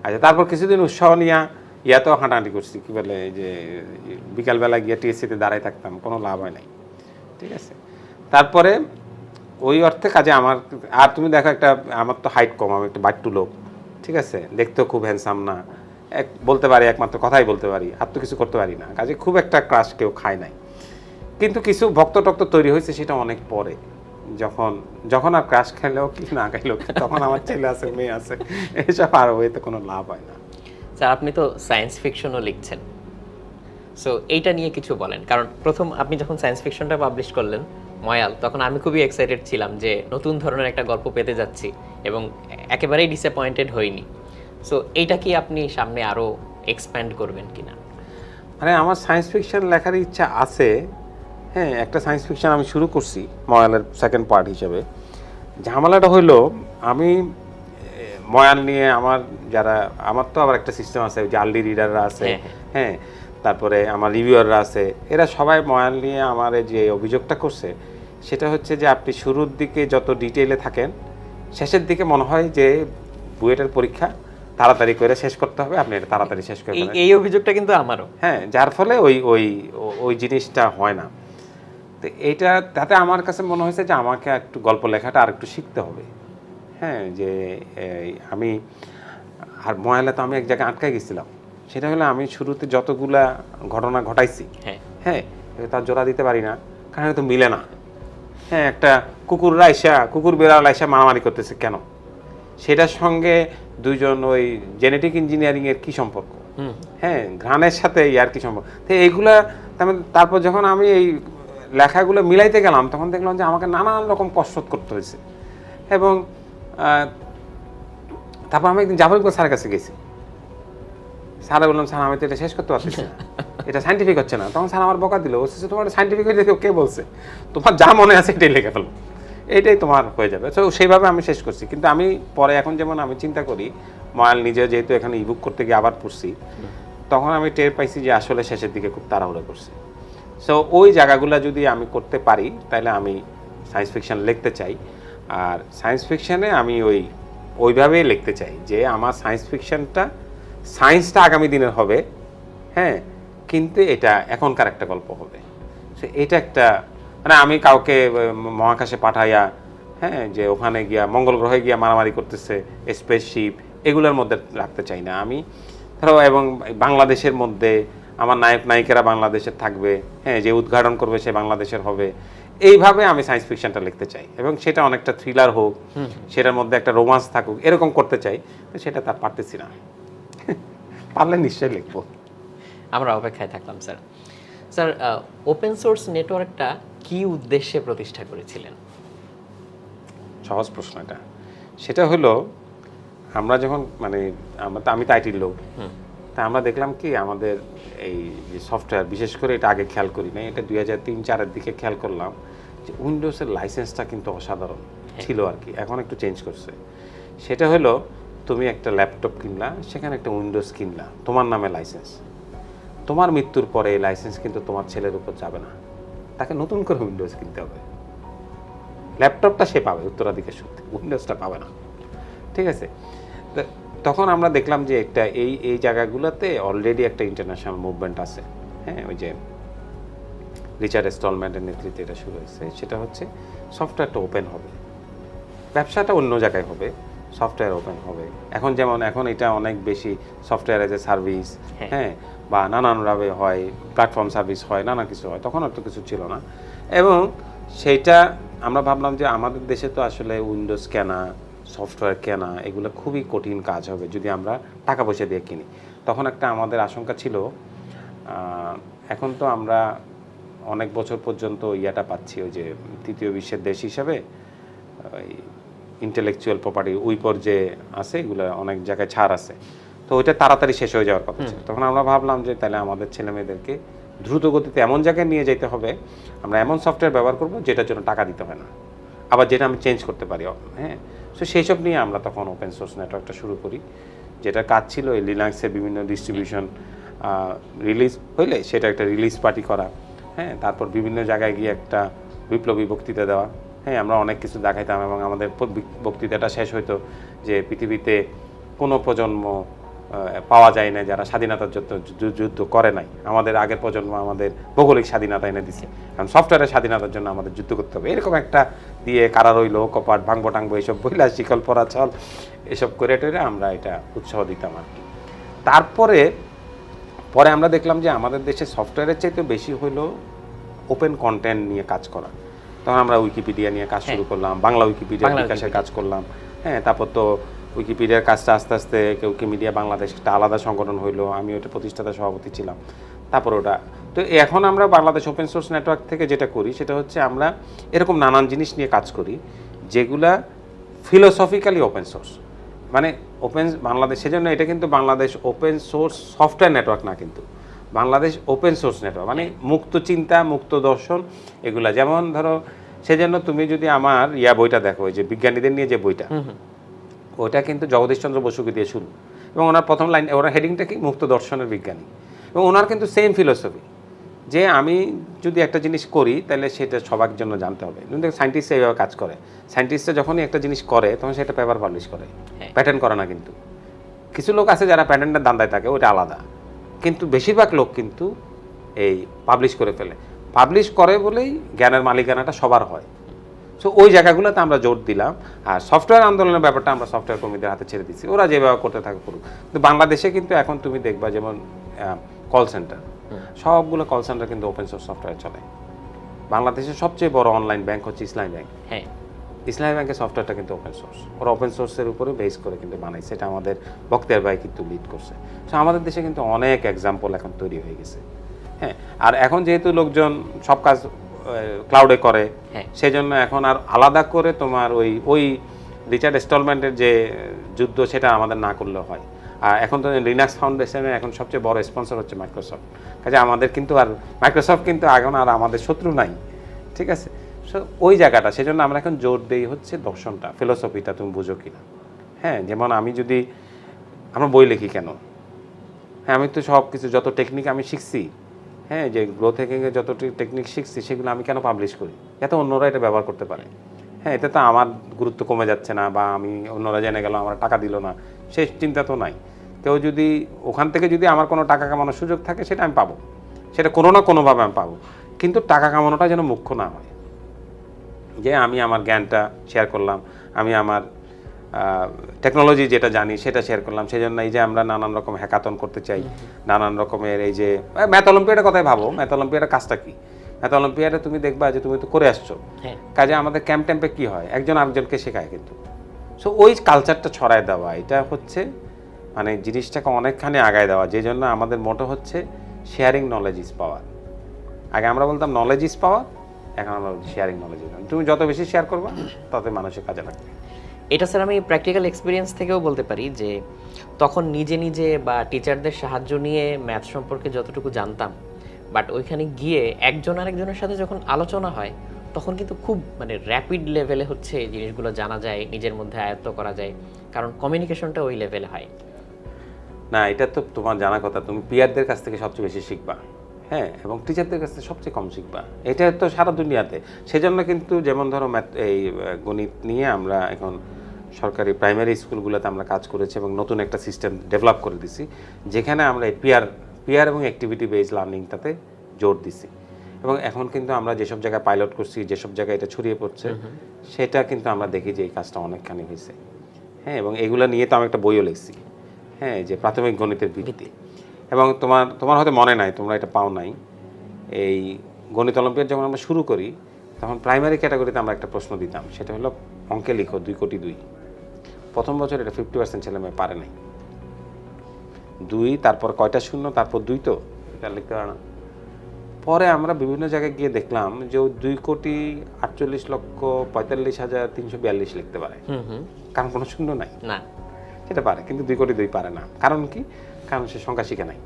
আচ্ছা, তারপর কিছুদিন উৎসাহ নিয়ে ইয়াতেও হাঁটাহাঁটি করছি, কী বলে যে বিকালবেলা গিয়ে টিএসসিতে দাঁড়ায় থাকতাম, কোনো লাভ হয় নাই, ঠিক আছে। তারপরে ওই অর্থে কাজে আমার, আর তুমি দেখো একটা, আমার তো হাইট কম, আমি একটা বাট্টু লোক, ঠিক আছে, দেখতেও খুব হ্যান্ডসাম না, বলতে পারি একমাত্র কথাই বলতে পারি, আর তো কিছু করতে পারি না, কাজে খুব একটা ক্রাশ কেউ খায় নাই। কিন্তু কিছু ভক্ত টক্ত তৈরি হয়েছে সেটা অনেক পরে, যখন আর ক্রাশ খেলেও কি না খাইলেও কি, তখন আমার ছেলে আছে, মেয়ে আছে, এসব আর ওইতে কোনো লাভ হয় না। স্যার, আপনি তো সায়েন্স ফিকশনও লিখছেন, সো এইটা নিয়ে কিছু বলেন। কারণ প্রথম আপনি যখন সায়েন্স ফিকশনটা পাবলিশ করলেন ময়াল, তখন আমি খুবই এক্সাইটেড ছিলাম যে নতুন ধরনের একটা গল্প পেতে যাচ্ছি, এবং একেবারেই ডিসঅ্যাপয়েন্টেড হইনি। সো এইটা কি আপনি সামনে আরও এক্সপ্যান্ড করবেন কিনা? মানে আমার সায়েন্স ফিকশন লেখার ইচ্ছা আছে, হ্যাঁ। একটা সায়েন্স ফিকশন আমি শুরু করছি ময়ালের সেকেন্ড পার্ট হিসেবে। ঝামেলাটা হইলো, আমি ময়াল নিয়ে আমার তো আবার একটা সিস্টেম আছে, যে আর্লি রিডাররা আছে, হ্যাঁ, তারপরে আমার রিভিউয়াররা আছে, এরা সবাই ময়াল নিয়ে আমার যে অভিযোগটা করছে সেটা হচ্ছে যে আপনি শুরুর দিকে যত ডিটেইলে থাকেন, শেষের দিকে মনে হয় যে বুয়েটের পরীক্ষা তাড়াতাড়ি করে শেষ করতে হবে, আপনি এটা তাড়াতাড়ি শেষ করে ফেলেন। এই অভিযোগটা কিন্তু আমারও, হ্যাঁ, যার ফলে ওই জিনিসটা হয় না। তো এইটা তাতে আমার কাছে মনে হয়েছে যে আমাকে একটু গল্প লেখাটা আর একটু শিখতে হবে, হ্যাঁ। যে আমি আর ময়ালে তো আমি এক জায়গায় আটকে গেছিলাম, সেটা হলো আমি শুরুতে যতগুলা ঘটনা ঘটাইছি, হ্যাঁ, তার জোড়া দিতে পারি না, কারণ তো মিলে না। হ্যাঁ, একটা কুকুর বেড়াল আইসা মারামারি করতেছে কেন, সেটার সঙ্গে দুইজন ওই জেনেটিক ইঞ্জিনিয়ারিংয়ের কী সম্পর্ক, হ্যাঁ, ঘ্রাণের সাথে ইয়ার কী সম্পর্ক, তো এইগুলা। তারপর যখন আমি এই লেখাগুলো মিলাইতে গেলাম, তখন দেখলাম যে আমাকে নানান রকম কসরত করতে হয়েছে। এবং তারপর আমি একদিন জাফর ইকবাল স্যারের কাছে গেছি। স্যারে বললাম, স্যার আমি তো এটা শেষ করতে পারতেছি না, এটা সাইন্টিফিক হচ্ছে না। তখন স্যার আমার বকা দিল, তোমার সাইন্টিফিক হয়ে যেতে কে বলছে, তোমার যা মনে আছে এটাই লিখে ফেলো, এইটাই তোমার হয়ে যাবে। তো সেইভাবে আমি শেষ করছি। কিন্তু আমি পরে এখন যেমন আমি চিন্তা করি, ময়াল নিজে যেহেতু এখানে ইবুক করতে গিয়ে আবার পড়ছি, তখন আমি টের পাইছি যে আসলে শেষের দিকে খুব তাড়াহুড়ো করছি। সো ওই জায়গাগুলো যদি আমি করতে পারি, তাহলে আমি সায়েন্স ফিকশন লিখতে চাই। আর সায়েন্স ফিকশানে আমি ওইভাবেই লিখতে চাই যে আমার সায়েন্স ফিকশনটা, সায়েন্সটা আগামী দিনের হবে, হ্যাঁ, কিন্তু এটা এখনকার একটা গল্প হবে। সো এটা একটা, মানে আমি কাউকে মহাকাশে পাঠাইয়া, হ্যাঁ, যে ওখানে গিয়া মঙ্গল গ্রহে গিয়া মারামারি করতেছে স্পেসশিপ, এগুলোর মধ্যে রাখতে চাই না আমি। ধরো, এবং বাংলাদেশের মধ্যে আমার নায়ক নায়িকারা বাংলাদেশের থাকবে, হ্যাঁ, যে উদ্ঘাটন করবে সে বাংলাদেশের হবে, এইভাবে আমি সায়েন্স ফিকশনটা লিখতে চাই। এবং সেটা অনেকটা থ্রিলার হোক, সেটার মধ্যে একটা রোমান্স থাকুক, এরকম করতে চাই। সেটা তার পারতেছি না, পারলে নিশ্চয়ই লিখবো। আমরা অপেক্ষায় থাকলাম। স্যার, ওপেন সোর্স নেটওয়ার্কটা কি উদ্দেশ্যে প্রতিষ্ঠা করেছিলেন? সহজ প্রশ্ন এটা। সেটা হলো, আমরা যখন, মানে আমি তো আইটির লোক, তা আমরা দেখলাম কি আমাদের এই যে সফটওয়্যার, বিশেষ করে এটা আগে খেয়াল করি না, এটা 2003-04-এর দিকে খেয়াল করলাম যে উইন্ডোজের লাইসেন্সটা কিন্তু অসাধারণ ছিল আর কি, এখন একটু চেঞ্জ করছে। সেটা হলো তুমি একটা ল্যাপটপ কিনলা, সেখানে একটা উইন্ডোজ কিনলা, তোমার নামে লাইসেন্স, তোমার মৃত্যুর পরে এই লাইসেন্স কিন্তু তোমার ছেলের উপর যাবে না, তাকে নতুন করে উইন্ডোজ কিনতে হবে। ল্যাপটপটা সে পাবে উত্তরাধিকার সূত্রে, উইন্ডোজটা পাবে না, ঠিক আছে? তখন আমরা দেখলাম যে একটা এই জায়গাগুলোতে অলরেডি একটা ইন্টারন্যাশনাল মুভমেন্ট আছে। হ্যাঁ, ওই যে রিচার্ড স্টলম্যানের নেতৃত্বে এটা শুরু হয়েছে, সেটা হচ্ছে সফটওয়্যারটা ওপেন হবে, ব্যবসাটা অন্য জায়গায় হবে, সফটওয়্যার ওপেন হবে। এখন এটা অনেক বেশি সফটওয়্যার এজ এ সার্ভিস, হ্যাঁ, বা নানানভাবে হয়, প্ল্যাটফর্ম সার্ভিস হয়, নানা কিছু হয়, তখন অত কিছু ছিল না। এবং সেইটা আমরা ভাবলাম যে আমাদের দেশে তো আসলে উইন্ডোজ কেনা, সফটওয়্যার কেনা এগুলো খুবই কঠিন কাজ হবে যদি আমরা টাকা পয়সা দিয়ে কিনি। তখন একটা আমাদের আশঙ্কা ছিল, এখন তো আমরা অনেক বছর পর্যন্ত ইয়াটা পাচ্ছি, ওই যে তৃতীয় বিশ্বের দেশ হিসাবে ওই ইন্টেলেকচুয়াল প্রপার্টি উইপর যে আছে, এগুলো অনেক জায়গায় ছাড় আছে, তো ওইটা তাড়াতাড়ি শেষ হয়ে যাওয়ার কথা ছিল। তখন আমরা ভাবলাম যে তাহলে আমাদের ছেলে মেয়েদেরকে দ্রুত গতিতে এমন জায়গায় নিয়ে যেতে হবে, আমরা এমন সফটওয়্যার ব্যবহার করব যেটার জন্য টাকা দিতে হয় না, আবার যেটা আমি চেঞ্জ করতে পারি। হ্যাঁ, সো সেই সব নিয়ে আমরা তখন ওপেন সোর্স নেটওয়ার্কটা শুরু করি, যেটা কাজ ছিল এই লিনাক্সের বিভিন্ন ডিস্ট্রিবিউশন রিলিজ হইলে সেটা একটা রিলিজ পার্টি করা, হ্যাঁ, তারপর বিভিন্ন জায়গায় গিয়ে একটা বিপ্লবী বক্তৃতা দেওয়া। হ্যাঁ, আমরা অনেক কিছু দেখাইতাম এবং আমাদের বক্তৃতাটা শেষ হইতো যে পৃথিবীতে কোনো প্রজন্ম পাওয়া যায় না যারা স্বাধীনতার যুদ্ধ করে নাই, আমাদের আগের প্রজন্ম আমাদের ভৌগোলিক স্বাধীনতা এনে দিচ্ছে, কারণ সফটওয়্যারের স্বাধীনতার জন্য আমাদের যুদ্ধ করতে হবে, এরকম একটা দিয়ে কারা রইল, কপাট ভাঙবো টাঙবো এইসব বইলা, শিকল পরা ছল এসব করে টেরে আমরা এটা উৎসাহ দিতাম আর কি। পরে আমরা দেখলাম যে আমাদের দেশে সফটওয়্যারের চাইতে বেশি হইলো ওপেন কন্টেন্ট নিয়ে কাজ করা। তখন আমরা উইকিপিডিয়া নিয়ে কাজ শুরু করলাম, বাংলা উইকিপিডিয়া বিকাশের কাজ করলাম। হ্যাঁ, তারপর তো উইকিপিডিয়ার কাজটা আস্তে আস্তে উইকিমিডিয়া বাংলাদেশ একটা আলাদা সংগঠন হইলো, আমি ওটা প্রতিষ্ঠাতা সভাপতি ছিলাম। তারপর ওটা তো এখন আমরা বাংলাদেশ ওপেন সোর্স নেটওয়ার্ক থেকে যেটা করি সেটা হচ্ছে আমরা এরকম নানান জিনিস নিয়ে কাজ করি যেগুলা ফিলোসফিক্যালি ওপেন সোর্স, মানে ওপেন বাংলাদেশ। সেজন্য এটা কিন্তু Bangladesh open source software network না, কিন্তু বাংলাদেশ ওপেন সোর্স নেটওয়ার্ক, মানে মুক্ত চিন্তা, মুক্ত দর্শন এগুলা। যেমন ধরো, সেজন্য তুমি যদি আমার বইটা দেখো, ওই যে বিজ্ঞানীদের নিয়ে যে বইটা, ওইটা কিন্তু জগদীশচন্দ্র বসুকে দিয়ে শুরু, এবং ওনার প্রথম লাইন, ওনার হেডিংটা কি, মুক্ত দর্শনের বিজ্ঞানী, এবং ওনার কিন্তু সেম ফিলোসফি যে আমি যদি একটা জিনিস করি তাহলে সেটা সবার জন্য জানতে হবে। কিন্তু সায়েন্টিস্টরা এইভাবে কাজ করে, সায়েন্টিস্টরা যখনই একটা জিনিস করে তখন সেটা পেপার পাবলিশ করে, প্যাটেন্ট করে না। কিন্তু কিছু লোক আছে যারা প্যাটেন্টের দান্দায় থাকে, ওটা আলাদা, কিন্তু বেশিরভাগ লোক কিন্তু এই পাবলিশ করে ফেলে। পাবলিশ করে বলেই জ্ঞানের মালিকানাটা সবার হয়। সো ওই জায়গাগুলোতে আমরা জোর দিলাম। আর সফটওয়্যার আন্দোলনের ব্যাপারটা আমরা সফটওয়্যার কর্মীদের হাতে ছেড়ে দিচ্ছি, ওরা যেভাবে করতে থাকে করুক। কিন্তু বাংলাদেশে কিন্তু এখন তুমি দেখবা যেমন কল সেন্টার, সবগুলো কল সেন্টার কিন্তু ওপেন সোর্স সফটওয়্যার চলে। বাংলাদেশের সবচেয়ে বড় অনলাইন ব্যাংক হচ্ছে ইসলামী ব্যাংক। হ্যাঁ, ইসলামী ব্যাংকের সফটওয়্যারটা কিন্তু ওপেন সোর্স, ওরা ওপেন সোর্সের উপরে বেস করে কিন্তু বানাইছে, এটা আমাদের বক্তিয়ার ভাই কিন্তু লিড করছে। সো আমাদের দেশে কিন্তু অনেক এক্সাম্পল এখন তৈরি হয়ে গেছে। হ্যাঁ, আর এখন যেহেতু লোকজন সব কাজ ক্লাউডে করে, সেই জন্য এখন আর আলাদা করে তোমার ওই রিচার্ড স্টলম্যানের যে যুদ্ধ সেটা আমাদের না করলেও হয়। আর এখন তো লিনাক্স ফাউন্ডেশনের এখন সবচেয়ে বড় স্পন্সর হচ্ছে মাইক্রোসফট, কাজে আমাদের কিন্তু আর মাইক্রোসফট কিন্তু এখন আর আমাদের শত্রু নাই, ঠিক আছে? সো ওই জায়গাটা, সেজন্য আমরা এখন জোর দেই হচ্ছে দর্শনটা, ফিলোসফিটা তুমি বুঝো কিনা। হ্যাঁ, যেমন আমি যদি আমরা বই লিখি কেন, হ্যাঁ, আমি তো সব কিছু যত টেকনিক আমি শিখছি, হ্যাঁ, যে গ্রোথ হ্যাকিংয়ে যত টেকনিক শিখছি সেগুলো আমি কেন পাবলিশ করি, এত অন্যরা এটা ব্যবহার করতে পারে। হ্যাঁ, এতে তো আমার গুরুত্ব কমে যাচ্ছে না, বা আমি অন্যরা জেনে গেল আমার টাকা দিল না, সেই চিন্তা তো নাই। কেউ যদি ওখান থেকে যদি আমার কোনো টাকা কামানোর সুযোগ থাকে সেটা আমি পাবো, সেটা কোনো না কোনোভাবে আমি পাবো, কিন্তু টাকা কামানোটা যেন মুখ্য না হয়। যে আমি আমার জ্ঞানটা শেয়ার করলাম, আমি আমার টেকনোলজি যেটা জানি সেটা শেয়ার করলাম। সেই জন্য এই যে আমরা নানান রকম হ্যাকাথন করতে চাই, নানান রকমের এই যে ম্যাথ অলিম্পিয়াডের কথাই ভাবো, ম্যাথ অলিম্পিয়াডের কাজটা কি? ম্যাথ অলিম্পিয়াডে তুমি দেখবা যে তুমি তো করে আসছো, কাজে আমাদের ক্যাম্প ট্যাম্পে কী হয়, একজন আরেকজনকে শেখায় কিন্তু। সো ওই কালচারটা ছড়ায় দেওয়া, এটা হচ্ছে মানে জিনিসটাকে অনেকখানি আগায় দেওয়া। যে জন্য আমাদের মোটো হচ্ছে শেয়ারিং নলেজ ইজ পাওয়ার। আগে আমরা বলতাম নলেজ ইজ পাওয়ার, এখন আমরা বলছি শেয়ারিং নলেজ ইজ পাওয়ার। তুমি যত বেশি শেয়ার করবা তত মানুষের কাজে লাগবে। এটা স্যার আমি প্র্যাকটিক্যাল এক্সপিরিয়েন্স থেকেও বলতে পারি যে তখন নিজে নিজে বা টিচারদের সাহায্য নিয়ে ম্যাথ সম্পর্কে যতটুকু জানতাম, বাট ওইখানে গিয়ে একজন আরেকজনের সাথে যখন আলোচনা হয় তখন কিন্তু খুব মানে র্যাপিড লেভেলে হচ্ছে এই জিনিসগুলো জানা যায়, নিজের মধ্যে আয়ত্ত করা যায়, কারণ কমিউনিকেশনটা ওই লেভেলে হয়। না, এটা তো তোমার জানা কথা, তুমি পিয়ারদের কাছ থেকে সবচেয়ে বেশি শিখবা, হ্যাঁ, এবং টিচারদের কাছ থেকে সবচেয়ে কম শিখবা। এটা তো সারা দুনিয়াতে। সেজন্য কিন্তু যেমন ধরো এই গণিত নিয়ে আমরা এখন সরকারি প্রাইমারি স্কুলগুলোতে আমরা কাজ করেছি এবং নতুন একটা সিস্টেম ডেভেলপ করে দিছি, যেখানে আমরা এই পিয়ার এবং অ্যাক্টিভিটি বেস লার্নিংটাতে জোর দিছি। এবং এখন কিন্তু আমরা যেসব জায়গায় পাইলট করছি, যেসব জায়গায় এটা ছড়িয়ে পড়ছে, সেটা কিন্তু আমরা দেখি যে এই কাজটা অনেকখানি হয়েছে। হ্যাঁ, এবং এগুলো নিয়ে তো আমি একটা বইও লিখছি, হ্যাঁ, যে প্রাথমিক গণিতের ভিত্তি। এবং তোমার হয়তো মনে নাই, তোমরা এটা পাও নাই, এই গণিত অলিম্পিয়াড যখন আমরা শুরু করি তখন প্রাইমারি ক্যাটাগরিতে আমরা একটা প্রশ্ন দিতাম, সেটা হলো অঙ্কে লিখো 2 কোটি 2। প্রথম বছর এটা 50% ছেলে মেয়ে পারে নাই। 2, তারপর কয়টা শূন্য, তারপর 2, তো এটা লিখতে পারে না। পরে আমরা বিভিন্ন জায়গায় গিয়ে দেখলাম যে 2,48,45,342 লিখতে পারে, কারণ কোনো শূন্য নাই না, সেটা পারে, কিন্তু 2 কোটি 2 পারে না। কারণ কি? কারণ সে সংখ্যা শিখে নাই,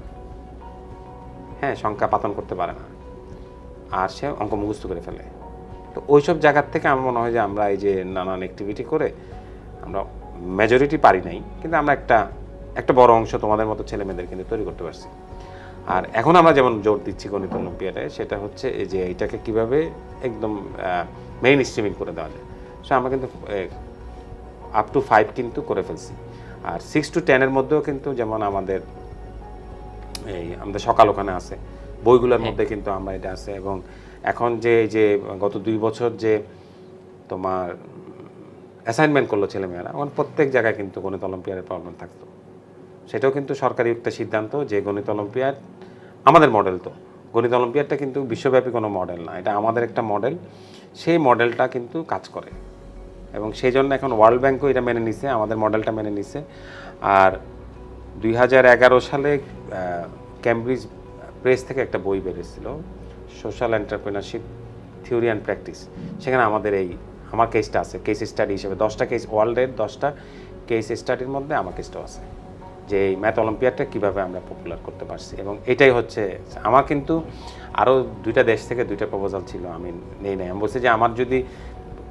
হ্যাঁ, সংখ্যা পাতন করতে পারে না, আর সে অঙ্ক মুখস্থ করে ফেলে। তো ওইসব জায়গার থেকে আমার মনে হয় যে আমরা এই যে নানান অ্যাক্টিভিটি করে আমরা মেজরিটি পারি নাই, কিন্তু আমরা একটা বড় অংশ তোমাদের মতো ছেলে মেয়েদের কিন্তু তৈরি করতে পারছি। আর এখন আমরা যেমন জোর দিচ্ছি গণিত অলিম্পিয়াডে, সেটা হচ্ছে এই যে এটাকে কিভাবে একদম মেইন স্ট্রিমিং করে দেওয়া যায়। সো আমরা কিন্তু আপ টু 5 কিন্তু করে ফেলছি। আর 6 to 10 মধ্যেও কিন্তু যেমন আমাদের সকাল ওখানে আছে, বইগুলোর মধ্যে কিন্তু আমরা এটা আছে। এবং এখন যে গত 2 বছর যে তোমার অ্যাসাইনমেন্ট করলো ছেলেমেয়েরা, এখন প্রত্যেক জায়গায় কিন্তু গণিত অলিম্পিয়াডের প্রবলেম থাকতো। সেটাও কিন্তু সরকারি একটা সিদ্ধান্ত যে গণিত অলিম্পিয়াড আমাদের মডেল। তো গণিত অলিম্পিয়াডটা কিন্তু বিশ্বব্যাপী কোনো মডেল না, এটা আমাদের একটা মডেল। সেই মডেলটা কিন্তু কাজ করে এবং সেই জন্য এখন ওয়ার্ল্ড ব্যাংকও এটা মেনে নিছে, আমাদের মডেলটা মেনে নিছে। আর 2011 সালে ক্যামব্রিজ প্রেস থেকে একটা বই বেরিয়েছিল, social entrepreneurship theory and practice. সেখানে আমার কেসটা আছে, কেস স্টাডি হিসেবে 10টা কেস, ওয়ার্ল্ডের 10টা কেস স্টাডির মধ্যে আমার কেসটাও আছে, যে এই ম্যাথ অলিম্পিয়াডটা কীভাবে আমরা পপুলার করতে পারছি। এবং এটাই হচ্ছে আমার, কিন্তু আরও 2টা দেশ থেকে 2টা প্রপোজাল ছিল, আমি নেই নাই। আমি বলছি যে আমার যদি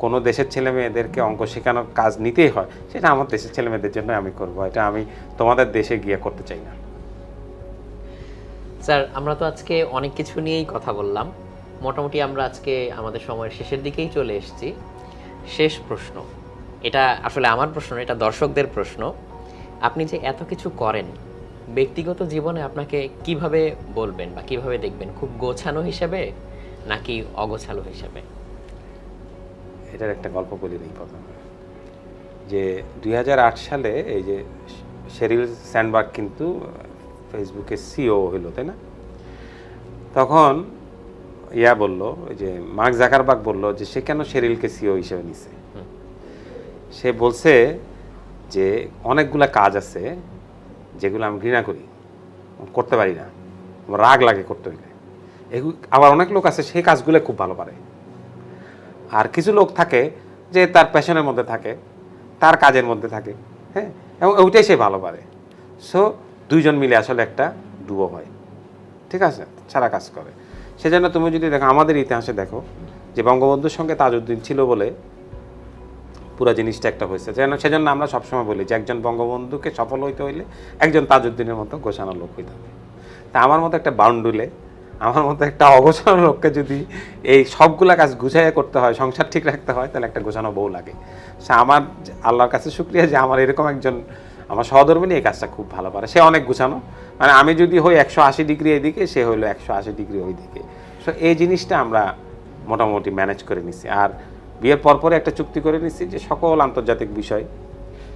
কোনো দেশের ছেলে মেয়েদেরকে অঙ্ক শেখানোর কাজ নিতেই হয়, সেটা আমার দেশের ছেলে মেয়েদের জন্য আমি করবো, এটা আমি তোমাদের দেশে গিয়ে করতে চাই না। স্যার আমরা তো আজকে অনেক কিছু নিয়েই কথা বললাম, মোটামুটি আমরা আজকে আমাদের সময়ের শেষের দিকেই চলে এসেছি। শেষ প্রশ্ন, এটা আসলে আমার প্রশ্ন, এটা দর্শকদের প্রশ্ন। আপনি যে এত কিছু করেন, ব্যক্তিগত জীবনে আপনাকে কিভাবে বলবেন বা কিভাবে দেখবেন? খুব গোছানো হিসেবে নাকি অগোছালো হিসেবে? এটার একটা গল্প বলি নেই প্রথমে, যে 2008 সালে এই যে শেরিল স্যান্ডবার্গ কিন্তু ফেসবুকের সিও হলো, তাই না? তখন বললো যে মার্ক জাকারবার্গ বললো যে সে কেন শেরিলকে সিও হিসেবে নিছে। সে বলছে যে অনেকগুলা কাজ আছে যেগুলো আমি ঘৃণা করি, করতে পারি না, আমার রাগ লাগে করতে হইলে। আবার অনেক লোক আছে সেই কাজগুলো খুব ভালো পারে। আর কিছু লোক থাকে যে তার প্যাশনের মধ্যে থাকে, তার কাজের মধ্যে থাকে, হ্যাঁ, এবং ওইটাই সে ভালো পারে। সো 2 জন মিলে আসলে একটা ডুও হয়, ঠিক আছে, সারা কাজ করে। সেজন্য তুমি যদি দেখো আমাদের ইতিহাসে দেখো যে বঙ্গবন্ধুর সঙ্গে তাজউদ্দিন ছিল বলে পুরো জিনিসটা একটা হয়েছে। সেজন্য আমরা সবসময় বলি যে একজন বঙ্গবন্ধুকে সফল হইতে হইলে একজন তাজউদ্দিনের মতো গোছানো লোক হইতে হবে। তা আমার মতো একটা বাউন্ডুলে, আমার মতো একটা অগোছানো লোককে যদি এই সবগুলা কাজ গুছাইয়া করতে হয়, সংসার ঠিক রাখতে হয়, তাহলে একটা গোছানো বউ লাগে। সে আমার আল্লাহর কাছে শুকরিয়া যে আমার এরকম একজন আমার সহধর্মিনী এই কাজটা খুব ভালো পারে। সে অনেক গুছানো, মানে আমি যদি হই 180 ডিগ্রি এইদিকে, সে হইলো 180 ডিগ্রি ওইদিকে। সো এই জিনিসটা আমরা মোটামুটি ম্যানেজ করে নিছি। আর বিয়ের পরপরে একটা চুক্তি করে নিচ্ছি যে সকল আন্তর্জাতিক বিষয়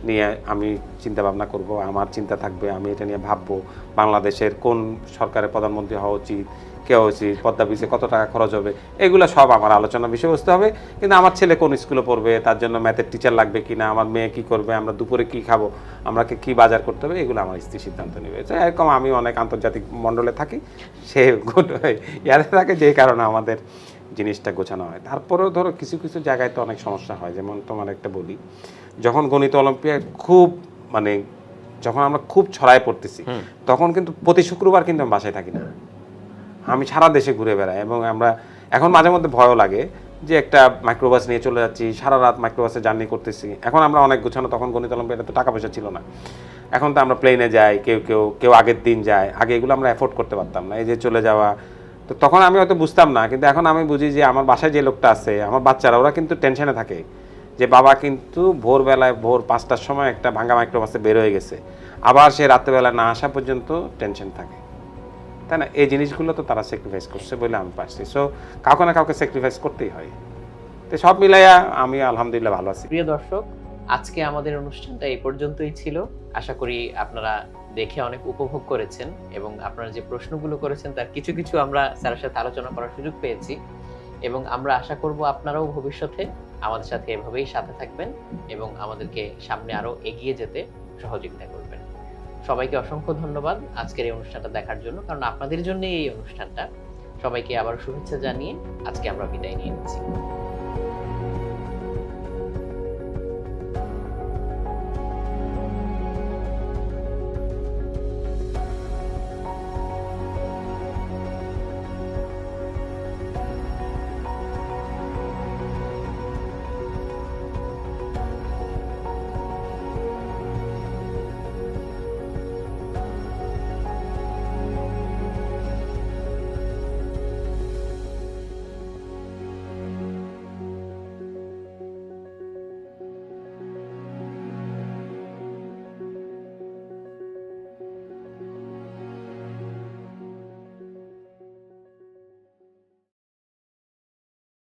নিয়ে আমি চিন্তা ভাবনা করব, আমার চিন্তা থাকবে, আমি এটা নিয়ে ভাববো বাংলাদেশের কোন সরকারের প্রধানমন্ত্রী হওয়া উচিত, কে হওয়া উচিত, পদ্মা ব্রিজে কত টাকা খরচ হবে, এগুলো সব আমার আলোচনার বিষয়বস্তু হবে। কিন্তু আমার ছেলে কোন স্কুলে পড়বে, তার জন্য ম্যাথের টিচার লাগবে কি না, আমার মেয়ে কী করবে, আমরা দুপুরে কী খাবো, আমাকে কী বাজার করতে হবে, এগুলো আমার স্ত্রী সিদ্ধান্ত নেবে। এরকম আমি অনেক আন্তর্জাতিক মণ্ডলে থাকি, সে ইয়াতে থাকে, যে কারণে আমাদের জিনিসটা গোছানো হয়। তারপরেও ধরো কিছু কিছু জায়গায় তো অনেক সমস্যা হয়, যেমন তোমার একটা বলি, যখন গণিত অলিম্পিয়াড খুব মানে যখন আমরা খুব ছড়ায় পড়তেছি, তখন কিন্তু প্রতি শুক্রবার কিন্তু আমি বাসায় থাকি না, আমি সারা দেশে ঘুরে বেড়াই। এবং আমরা এখন মাঝে মধ্যে ভয়ও লাগে যে একটা মাইক্রোবাস নিয়ে চলে যাচ্ছি, সারা রাত মাইক্রোবাসে জার্নি করতেছি। এখন আমরা অনেক গোছানো, তখন গণিত অলিম্পিয়াডে তো টাকা পয়সা ছিল না, এখন তো আমরা প্লেনে যাই, কেউ কেউ কেউ আগের দিন যায়, আগে এগুলো আমরা অ্যাফোর্ড করতে পারতাম না, এই যে চলে যাওয়া। তো তখন আমি হয়তো বুঝতাম না, কিন্তু এখন আমি বুঝি যে আমার বাসায় যে লোকটা আছে, আমার বাচ্চারা, ওরা কিন্তু টেনশনে থাকে যে বাবা কিন্তু ভোরবেলায় ভোর 5টার সময় একটা ভাঙা মাইক্রোবাসে বের হয়ে গেছে, আবার সে রাত্রেবেলা না আসা পর্যন্ত টেনশন থাকে, তাই না? এই জিনিসগুলো তো তারা স্যাক্রিফাইস করছে বলে আমি পারছি। সো কাউকে না কাউকে স্যাক্রিফাইস করতেই হয়। তো সব মিলাইয়া আমি আলহামদুলিল্লাহ ভালো আছি। প্রিয় দর্শক, আজকে আমাদের অনুষ্ঠানটা এই পর্যন্তই ছিল। আশা করি আপনারা দেখে অনেক উপভোগ করেছেন এবং আপনারা যে প্রশ্নগুলো করেছেন তার কিছু কিছু আমরা স্যারের সাথে আলোচনা করার সুযোগ পেয়েছি, এবং আমরা আশা করব আপনারাও ভবিষ্যতে আমাদের সাথে এভাবেই সাথে থাকবেন এবং আমাদেরকে সামনে আরো এগিয়ে যেতে সহযোগিতা করবেন। সবাইকে অসংখ্য ধন্যবাদ আজকের এই অনুষ্ঠানটা দেখার জন্য, কারণ আপনাদের জন্যই এই অনুষ্ঠানটা। সবাইকে আবার শুভেচ্ছা জানিয়ে আজকে আমরা বিদায় নিয়ে নিচ্ছি।